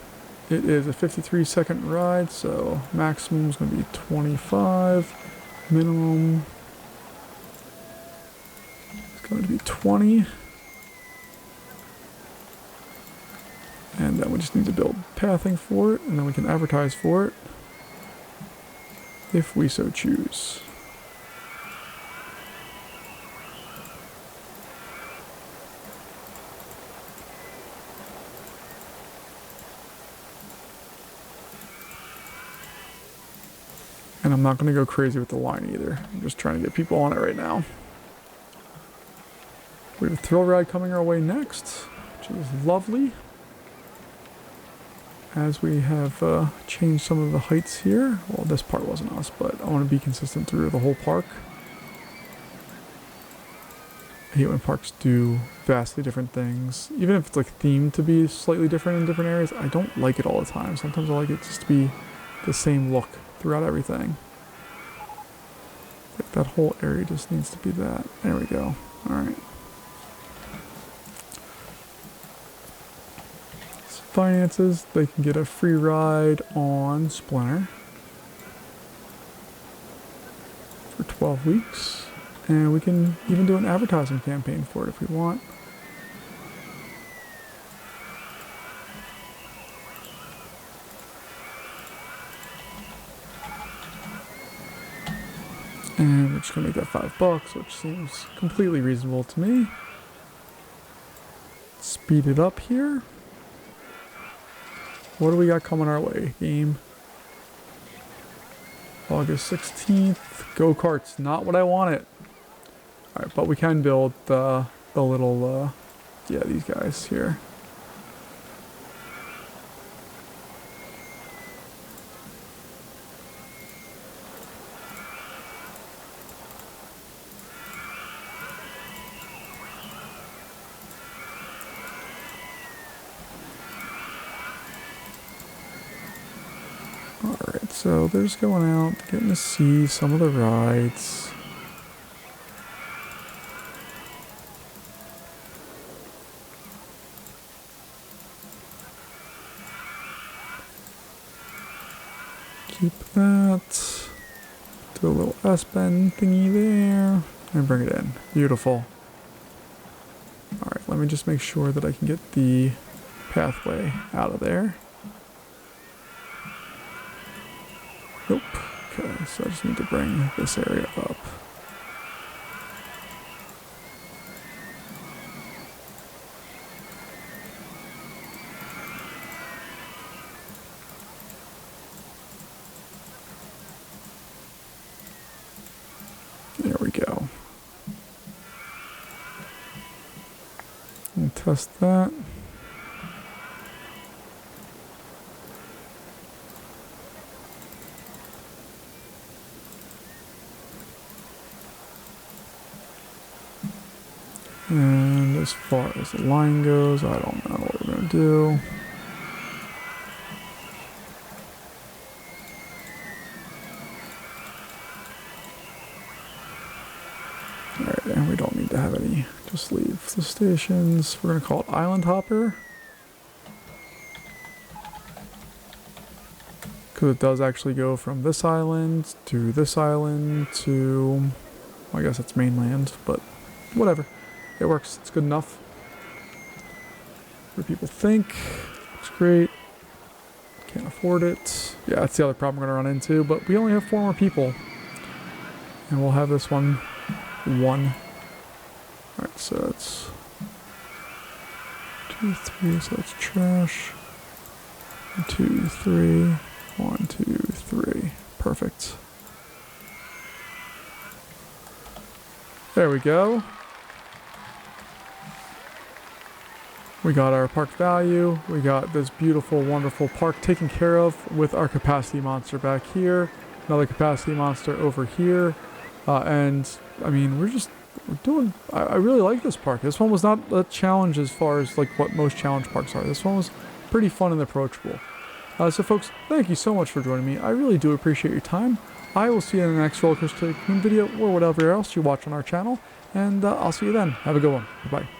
It is a 53-second ride, so maximum is going to be 25. Minimum going to be 20. And then we just need to build pathing for it, and then we can advertise for it if we so choose. And I'm not going to go crazy with the line either. I'm just trying to get people on it right now. We have a thrill ride coming our way next, which is lovely. As we have changed some of the heights here. Well, this part wasn't us, but I want to be consistent through the whole park. I hate when parks do vastly different things. Even if it's like themed to be slightly different in different areas, I don't like it all the time. Sometimes I like it just to be the same look throughout everything. Like that whole area just needs to be that. There we go. Alright. Finances, they can get a free ride on Splinter for 12 weeks. And we can even do an advertising campaign for it if we want. And we're just gonna make that $5, which seems completely reasonable to me. Speed it up here. What do we got coming our way, game? August 16th. Go-karts, not what I wanted. Alright, but we can build the little, yeah, these guys here. Alright, so they're just going out, getting to see some of the rides. Keep that. Do a little S-bend thingy there. And bring it in. Beautiful. Alright, let me just make sure that I can get the pathway out of there. Nope. Okay, so I just need to bring this area up. There we go. And test that. And as far as the line goes, I don't know what we're going to do. Alright, and we don't need to have any. Just leave the stations. We're going to call it Island Hopper. Because it does actually go from this island to, well, I guess it's mainland, but whatever. It works. It's good enough. What people think. Looks great. Can't afford it. Yeah, that's the other problem we're going to run into, but we only have 4 more people. And we'll have this one. Alright, so that's 2, 3, so that's trash. 2, 3. 1, 2, 3. Perfect. There we go. We got our park value. We got this beautiful, wonderful park taken care of with our capacity monster back here. Another capacity monster over here. And, I mean, we're doing... I really like this park. This one was not a challenge as far as, like, what most challenge parks are. This one was pretty fun and approachable. So, folks, thank you so much for joining me. I really do appreciate your time. I will see you in the next Roller Coaster Tycoon video or whatever else you watch on our channel. And I'll see you then. Have a good one. Bye-bye.